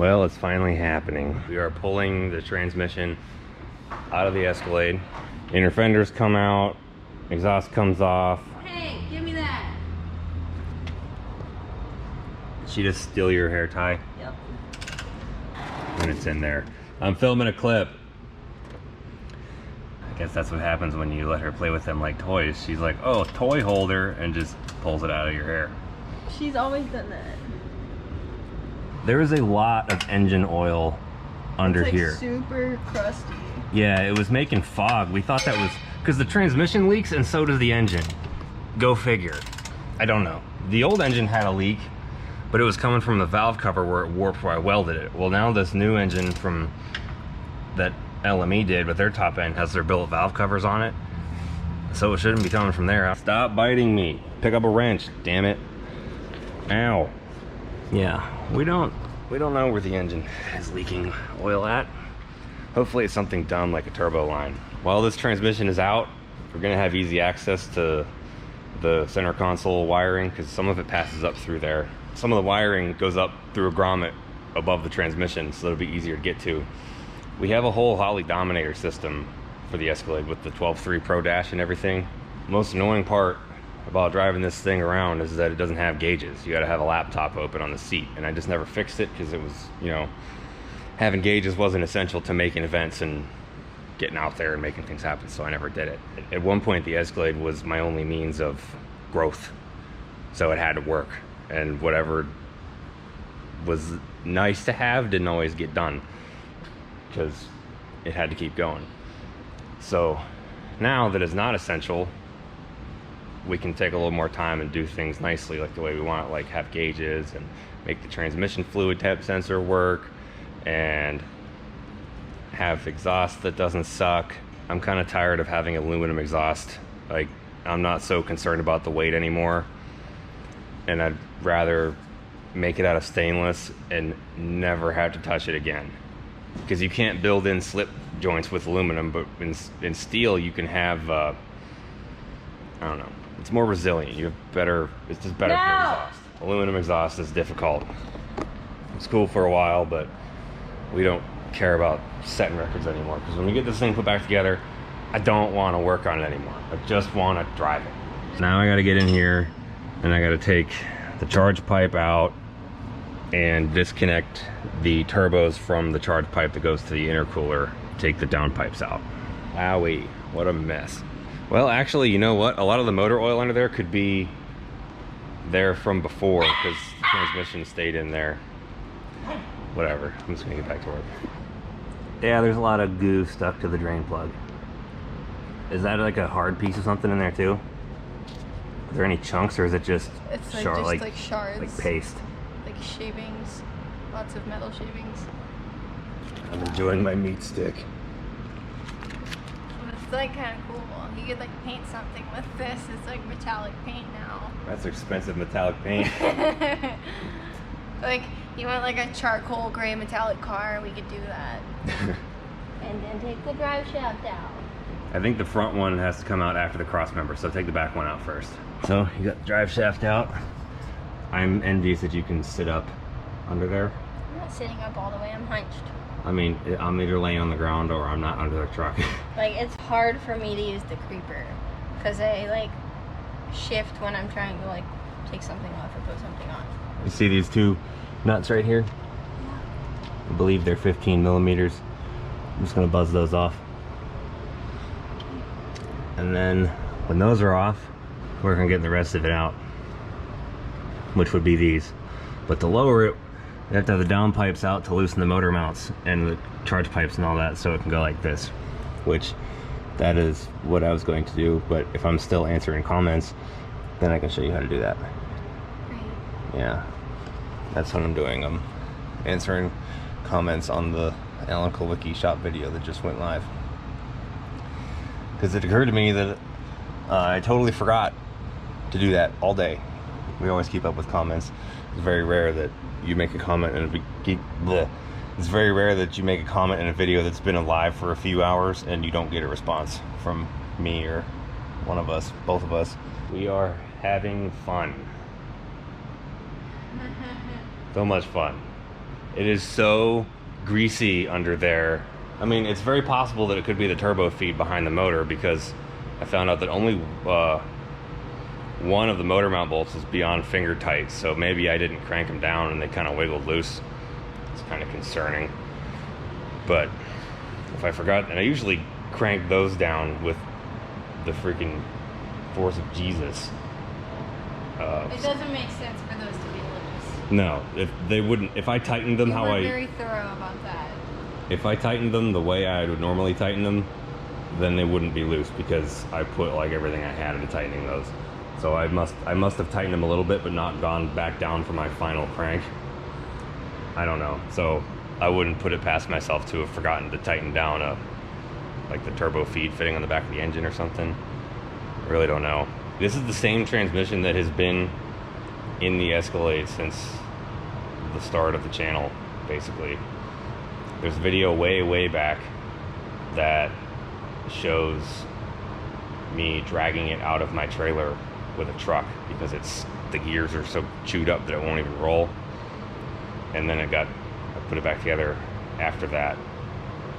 Well, it's finally happening. We are pulling the transmission out of the Escalade. Inner fenders come out, exhaust comes off. Hey, give me that. Did she just steal your hair tie? Yep. And it's in there. I'm filming a clip. I guess that's what happens when you let her play with them like toys. She's like, oh, toy holder, and just pulls it out of your hair. She's always done that. There is a lot of engine oil under It's like here. Super crusty. Yeah, it was making fog. We thought that was because the transmission leaks and so does the engine. Go figure. I don't know. The old engine had a leak, but it was coming from the valve cover where it warped where I welded it. Well, now this new engine from that LME did with their top end has their billet valve covers on it. So it shouldn't be coming from there. Stop biting me. Pick up a wrench, damn it. Ow. Yeah, we don't know where the engine is leaking oil at. Hopefully it's something dumb like a turbo line. While this transmission is out, we're gonna have easy access to the center console wiring because some of it passes up through there. Some of the wiring goes up through a grommet above the transmission, so it'll be easier to get to. We have a whole Holley Dominator system for the Escalade with the 12.3 Pro Dash and everything. Most annoying part about driving this thing around is that it doesn't have gauges. You gotta have a laptop open on the seat, and I just never fixed it because it was, you know, having gauges wasn't essential to making events and getting out there and making things happen, so I never did it. At one point, the Escalade was my only means of growth, so it had to work, and whatever was nice to have didn't always get done because it had to keep going. So now that it's not essential, we can take a little more time and do things nicely like the way we want, like have gauges and make the transmission fluid temp sensor work and have exhaust that doesn't suck. I'm kind of tired of having aluminum exhaust. Like, I'm not so concerned about the weight anymore, and I'd rather make it out of stainless and never have to touch it again, because you can't build in slip joints with aluminum, but in steel you can have I don't know, it's more resilient. You have better, it's just better for exhaust. Aluminum exhaust is difficult. It's cool for a while, but we don't care about setting records anymore, because when we get this thing put back together, I don't want to work on it anymore. I just want to drive it. Now I got to get in here and I got to take the charge pipe out and disconnect the turbos from the charge pipe that goes to the intercooler. Take the down pipes out. Owie, what a mess. Well, actually, you know what? A lot of the motor oil under there could be there from before because the transmission stayed in there. Whatever, I'm just gonna get back to work. Yeah, there's a lot of goo stuck to the drain plug. Is that like a hard piece of something in there too? Are there any chunks, or is it just it's like like shards, like paste, like shavings, lots of metal shavings? I'm enjoying my meat stick. It's like kind of cool. You could like paint something with this. It's like metallic paint now. That's expensive metallic paint. Like, you want like a charcoal gray metallic car, we could do that. And then take the drive shaft out. I think the front one has to come out after the cross member, so take the back one out first. So you got the drive shaft out. I'm envious that you can sit up under there. I'm not sitting up all the way, I'm hunched. I mean, I'm either laying on the ground or I'm not under the truck. Like, it's hard for me to use the creeper because I like shift when I'm trying to like take something off or put something on. You see these two nuts right here? I believe they're 15 millimeters. I'm just gonna buzz those off. And then when those are off, we're gonna get the rest of it out, which would be these. But to lower it, you have to have the down pipes out to loosen the motor mounts and the charge pipes and all that, so it can go like this, which that is what I was going to do. But if I'm still answering comments, then I can show you how to do that. Great. Yeah, that's what I'm doing. I'm answering comments on the Alan Kulwicki shop video that just went live, because it occurred to me that I totally forgot to do that all day. We always keep up with comments. It's very rare that you make a comment and it's very rare that you make a comment in a video that's been alive for a few hours and you don't get a response from me or one of us, both of us. We are having fun. So much fun. It is so greasy under there. I mean, it's very possible that it could be the turbo feed behind the motor, because I found out that only one of the motor mount bolts is beyond finger tight, so maybe I didn't crank them down and they kind of wiggled loose. It's kind of concerning. But if I forgot, and I usually crank those down with the freaking force of Jesus. It doesn't make sense for those to be loose. No, if they wouldn't, if I tightened them how I... very thorough about that. If I tightened them the way I would normally tighten them, then they wouldn't be loose, because I put like everything I had into tightening those. So I must have tightened them a little bit, but not gone back down for my final crank. I don't know. So I wouldn't put it past myself to have forgotten to tighten down like the turbo feed fitting on the back of the engine or something. I really don't know. This is the same transmission that has been in the Escalade since the start of the channel, basically. There's a video way back that shows me dragging it out of my trailer with a truck, because the gears are so chewed up that it won't even roll. And then I put it back together after that.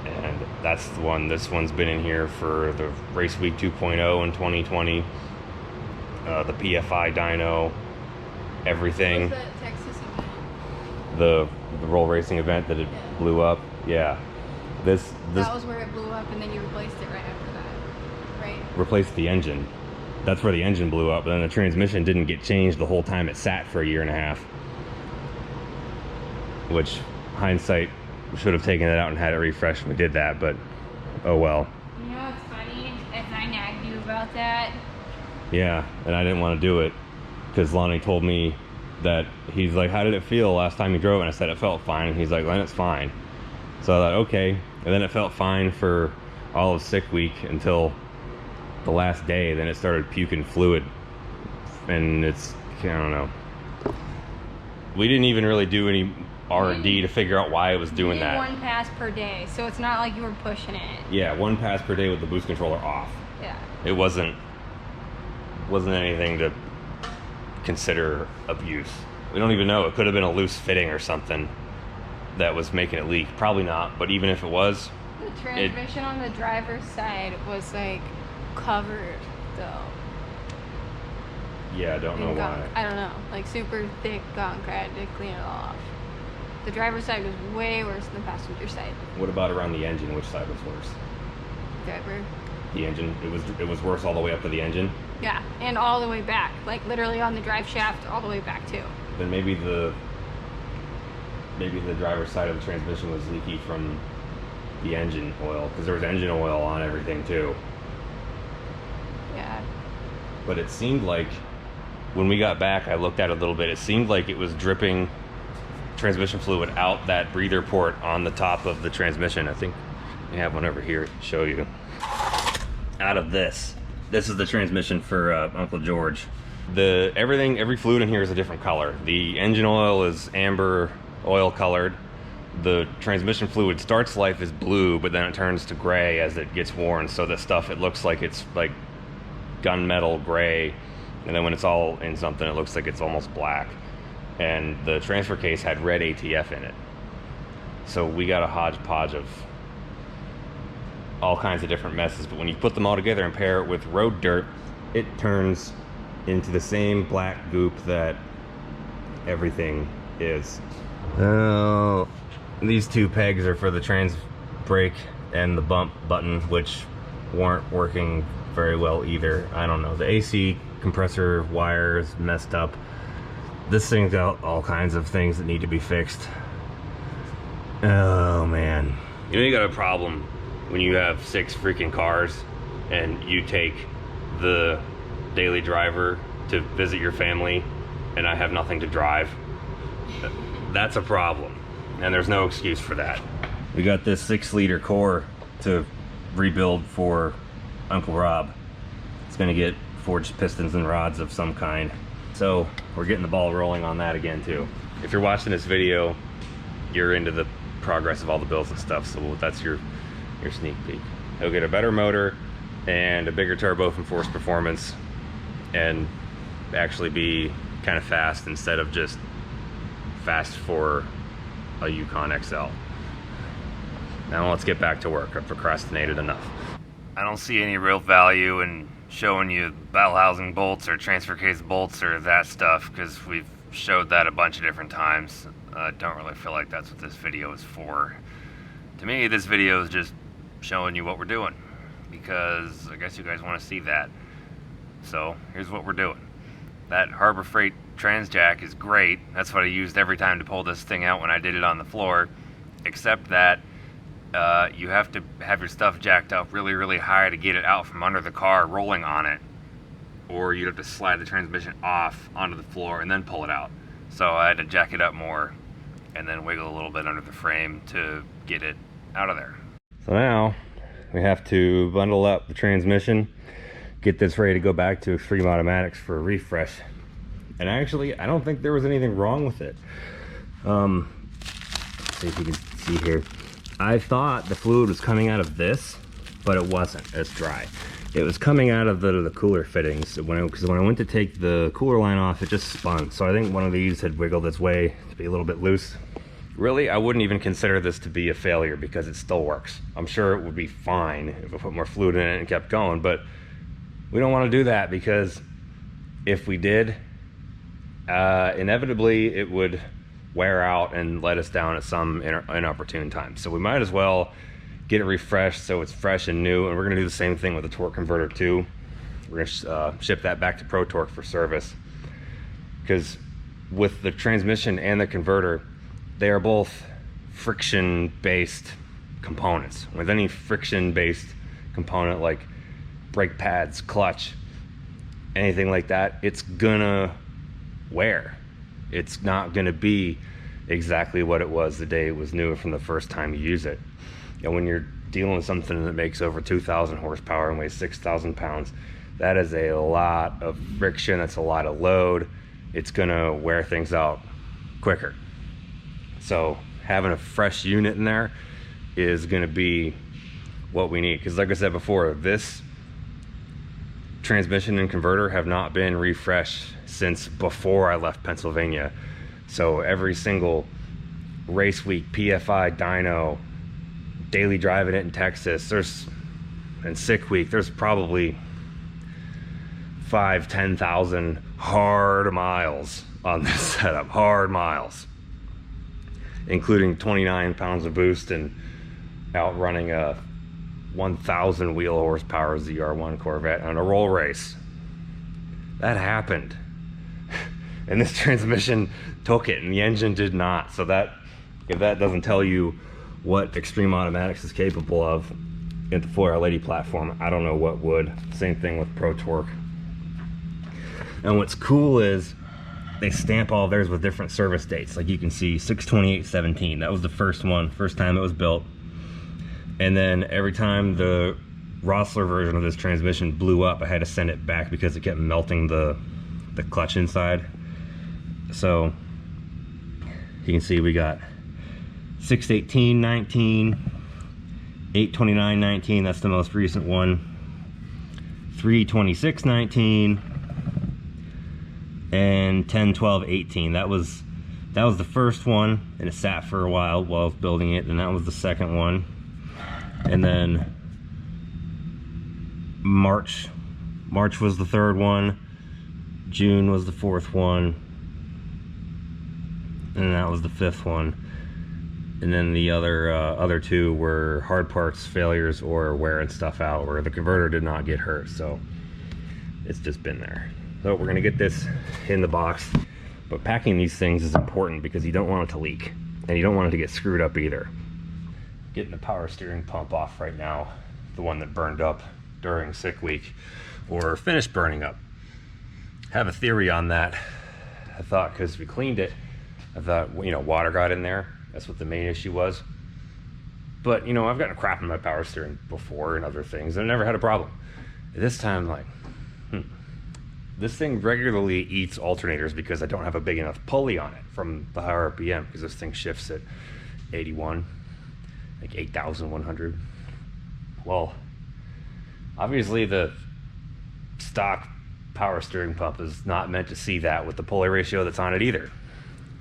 And that's the one. This one's been in here for the Race Week 2.0 in 2020. The PFI dyno, everything. What was that Texas event? The roll racing event that it blew up. Yeah. This That was where it blew up, and then you replaced it right after that, right? replaced the engine. That's where the engine blew up, but then the transmission didn't get changed the whole time it sat for a year and a half. Which, hindsight, should have taken it out and had it refreshed when we did that, but oh well. You know what's funny? As I nagged you about that. Yeah, and I didn't want to do it, because Lonnie told me that, he's like, how did it feel last time you drove it? And I said it felt fine, and he's like, Len, it's fine. So I thought, okay. And then it felt fine for all of 6 week until the last day. Then it started puking fluid, and it's, I don't know. We didn't even really do any R&D to figure out why it was doing that. One pass per day, so it's not like you were pushing it. Yeah, one pass per day with the boost controller off. Yeah. It wasn't anything to consider abuse. We don't even know. It could have been a loose fitting or something that was making it leak. Probably not, but even if it was, the transmission on the driver's side was like covered though. Yeah, I don't know why. I don't know, like super thick gunk. I had to clean it all off. The driver's side was way worse than the passenger side. What about around the engine? Which side was worse? Driver. The engine. It was worse all the way up to the engine. Yeah, and all the way back, like literally on the drive shaft, all the way back too. Then maybe the driver's side of the transmission was leaky from the engine oil, because there was engine oil on everything too. Yeah. But it seemed like when we got back, I looked at it a little bit. It seemed like it was dripping transmission fluid out that breather port on the top of the transmission. I think I have one over here to show you. Out of this. This is the transmission for Uncle George. Every fluid in here is a different color. The engine oil is amber oil colored. The transmission fluid starts life as blue, but then it turns to gray as it gets worn. So the stuff, it looks like it's like gunmetal gray, and then when it's all in something, it looks like it's almost black. And the transfer case had red ATF in it. So we got a hodgepodge of all kinds of different messes, but when you put them all together and pair it with road dirt, it turns into the same black goop that everything is. Oh, these two pegs are for the trans brake and the bump button, which weren't working very well either. I don't know, the AC compressor wires messed up. This thing's got all kinds of things that need to be fixed. Oh man. You know, you got a problem when you have 6 freaking cars and you take the daily driver to visit your family and I have nothing to drive. That's a problem, and there's no excuse for that. We got this 6-liter core to rebuild for Uncle Rob. It's gonna get forged pistons and rods of some kind. So we're getting the ball rolling on that again too. If you're watching this video, you're into the progress of all the builds and stuff, so that's your sneak peek. He'll get a better motor and a bigger turbo from Force Performance and actually be kind of fast instead of just fast for a Yukon XL. Now let's get back to work. I've procrastinated enough. I don't see any real value in showing you bell housing bolts or transfer case bolts or that stuff, because we've showed that a bunch of different times. I don't really feel like that's what this video is for. To me, this video is just showing you what we're doing, because I guess you guys want to see that. So here's what we're doing. That Harbor Freight Transjack is great. That's what I used every time to pull this thing out when I did it on the floor, except that you have to have your stuff jacked up really, really high to get it out from under the car rolling on it, or you'd have to slide the transmission off onto the floor and then pull it out. So I had to jack it up more and then wiggle a little bit under the frame to get it out of there. So now we have to bundle up the transmission, get this ready to go back to Extreme Automatics for a refresh. And actually, I don't think there was anything wrong with it. Let's see if you can see here. I thought the fluid was coming out of this, but it wasn't. It's dry. It was coming out of the cooler fittings. Because when I went to take the cooler line off, it just spun. So I think one of these had wiggled its way to be a little bit loose. Really, I wouldn't even consider this to be a failure because it still works. I'm sure it would be fine if I put more fluid in it and kept going, but we don't want to do that, because if we did, inevitably it would wear out and let us down at some inopportune time. So we might as well get it refreshed so it's fresh and new. And we're going to do the same thing with the torque converter too. We're going to ship that back to Pro Torque for service, because with the transmission and the converter, they are both friction based components. With any friction based component like brake pads, clutch, anything like that, it's gonna wear. It's not gonna be exactly what it was the day it was new from the first time you use it. And when you're dealing with something that makes over 2,000 horsepower and weighs 6,000 pounds, that is a lot of friction, that's a lot of load. It's gonna wear things out quicker. So having a fresh unit in there is gonna be what we need. Because like I said before, this transmission and converter have not been refreshed since before I left Pennsylvania. So every single race week, PFI, dyno, daily driving it in Texas, and sick week, there's probably 5,000-10,000 hard miles on this setup, hard miles, including 29 pounds of boost and outrunning a 1,000 wheel horsepower ZR1 Corvette on a roll race. That happened. And this transmission took it and the engine did not. So that, if that doesn't tell you what Extreme Automatics is capable of at the 4Lady platform, I don't know what would. Same thing with Pro Torque. And what's cool is they stamp all of theirs with different service dates. Like you can see 6/28/17. That was the first time it was built. And then every time the Rossler version of this transmission blew up, I had to send it back because it kept melting the clutch inside. So you can see we got 6/18/19, 8/29/19, that's the most recent one, 3/26/19, and 10/12/18. That was the first one, and it sat for a while I was building it, and that was the second one. And then March was the third one, June was the fourth one, and that was the fifth one. And then the other two were hard parts failures or wearing stuff out, where the converter did not get hurt. So it's just been there. So we're gonna get this in the box, but packing these things is important because you don't want it to leak and you don't want it to get screwed up either. Getting the power steering pump off right now, the one that burned up during sick week or finished burning up. I have a theory on that. I thought because we cleaned it, I thought, you know, water got in there. That's what the main issue was. But, you know, I've gotten crap in my power steering before and other things, and I never had a problem. This time, like, this thing regularly eats alternators because I don't have a big enough pulley on it from the higher RPM, because this thing shifts at 81, like 8,100. Well, obviously the stock power steering pump is not meant to see that with the pulley ratio that's on it either.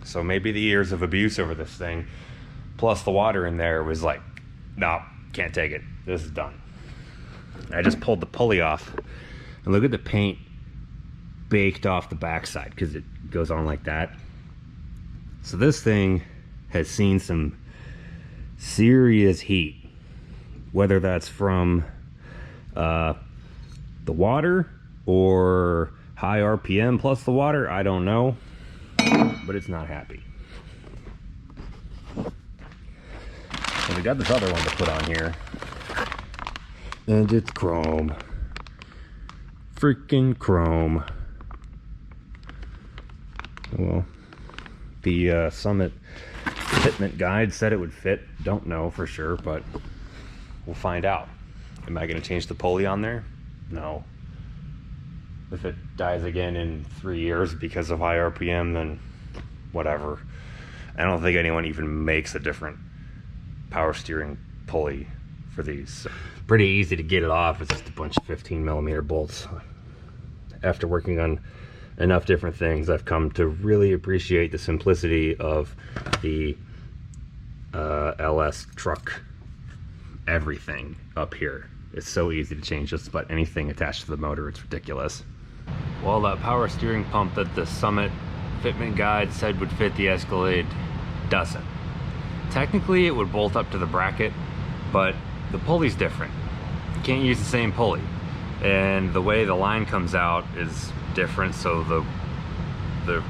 So maybe the years of abuse over this thing, plus the water in there, was like, no, can't take it. This is done. I just pulled the pulley off, and look at the paint baked off the backside, because it goes on like that. So this thing has seen some serious heat, whether that's from the water or high RPM plus the water, I don't know, but it's not happy. So we got this other one to put on here, and it's chrome. Freaking chrome. Well, the Summit fitment guide said it would fit. Don't know for sure, but we'll find out. Am I going to change the pulley on there? No. If it dies again in 3 years because of high RPM, then whatever. I don't think anyone even makes a different power steering pulley for these. Pretty easy to get it off. It's just a bunch of 15mm bolts. After working on enough different things, I've come to really appreciate the simplicity of the LS truck everything up here. It's so easy to change just about anything attached to the motor. It's ridiculous. Well, that power steering pump that the Summit fitment guide said would fit the Escalade doesn't. Technically it would bolt up to the bracket, but the pulley's different. You can't use the same pulley, and the way the line comes out is different, so the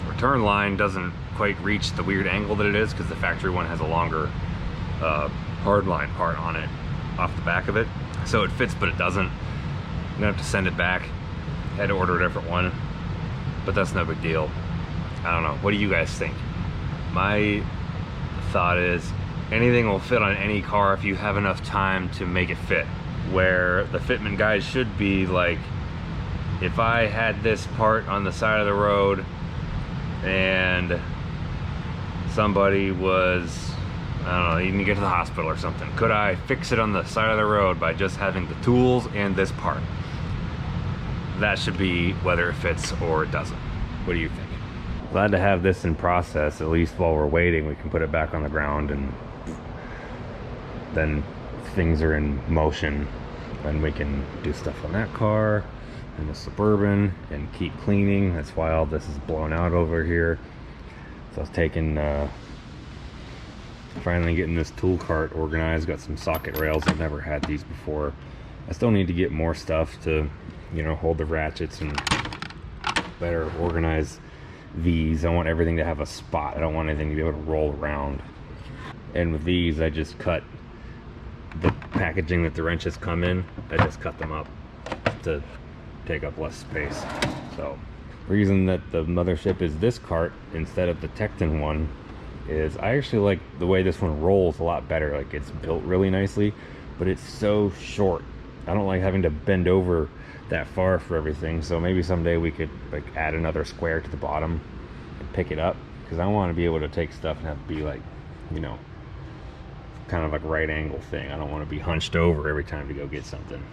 return line doesn't quite reach the weird angle that it is, because the factory one has a longer hard line part on it off the back of it. So it fits, but it doesn't. I'm gonna have to send it back. Had to order a different one, but that's no big deal. I don't know. What do you guys think? My thought is anything will fit on any car if you have enough time to make it fit. Where the fitment guide should be like, if I had this part on the side of the road and somebody was, I don't know, you can get to the hospital or something, could I fix it on the side of the road by just having the tools and this part? That should be whether it fits or it doesn't. What do you think? Glad to have this in process. At least while we're waiting, we can put it back on the ground, and then things are in motion, and we can do stuff on that car and the Suburban and keep cleaning. That's why all this is blown out over here. So I was taking finally getting this tool cart organized. Got some socket rails. I've never had these before. I still need to get more stuff to, you know, hold the ratchets and better organize these. I want everything to have a spot. I don't want anything to be able to roll around. And with these, I just cut the packaging that the wrenches come in. I just cut them up to take up less space. So the reason that the mothership is this cart instead of the Tecton one is I actually like the way this one rolls a lot better. Like, it's built really nicely, but it's so short. I don't like having to bend over that far for everything. So maybe someday we could like add another square to the bottom and pick it up, because I want to be able to take stuff and have it be like, you know, kind of like right angle thing. I don't want to be hunched over every time to go get something.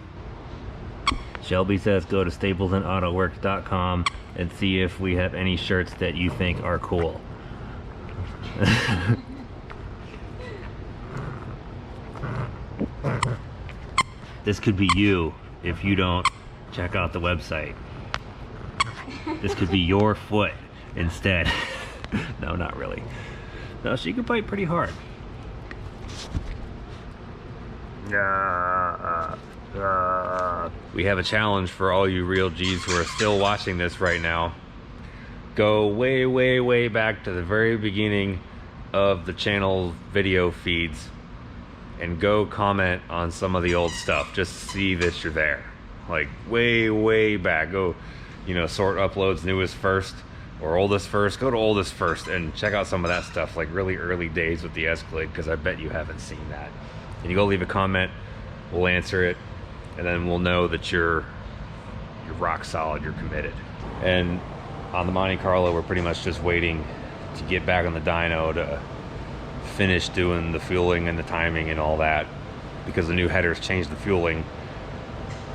Shelby says go to staplesandautoworks.com and see if we have any shirts that you think are cool. This could be you if you don't check out the website. This could be your foot instead. No, not really. No, she can bite pretty hard. We have a challenge for all you real G's who are still watching this right now. Go way, way, way back to the very beginning of the channel video feeds and go comment on some of the old stuff. Just see that you're there. Like way, way back. Go, you know, sort uploads newest first or oldest first. Go to oldest first and check out some of that stuff, like really early days with the Escalade, because I bet you haven't seen that. And you go leave a comment, we'll answer it, and then we'll know that you're rock solid, you're committed. And on the Monte Carlo, we're pretty much just waiting to get back on the dyno to finish doing the fueling and the timing and all that, because the new headers changed the fueling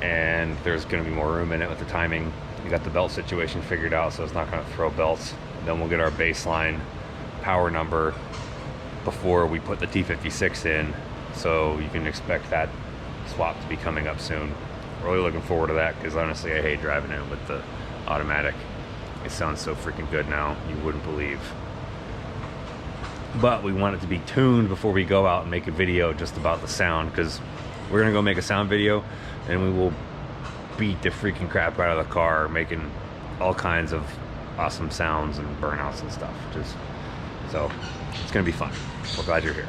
and there's going to be more room in it with the timing. We got the belt situation figured out, so it's not going to throw belts Then we'll get our baseline power number before we put the T56 in, so you can expect that swap to be coming up soon. Really looking forward to that, because honestly I hate driving it with the automatic. It sounds so freaking good now, you wouldn't believe. But we want it to be tuned before we go out and make a video just about the sound, because we're gonna go make a sound video and we will beat the freaking crap out of the car, making all kinds of awesome sounds and burnouts and stuff. So it's gonna be fun. We're glad you're here.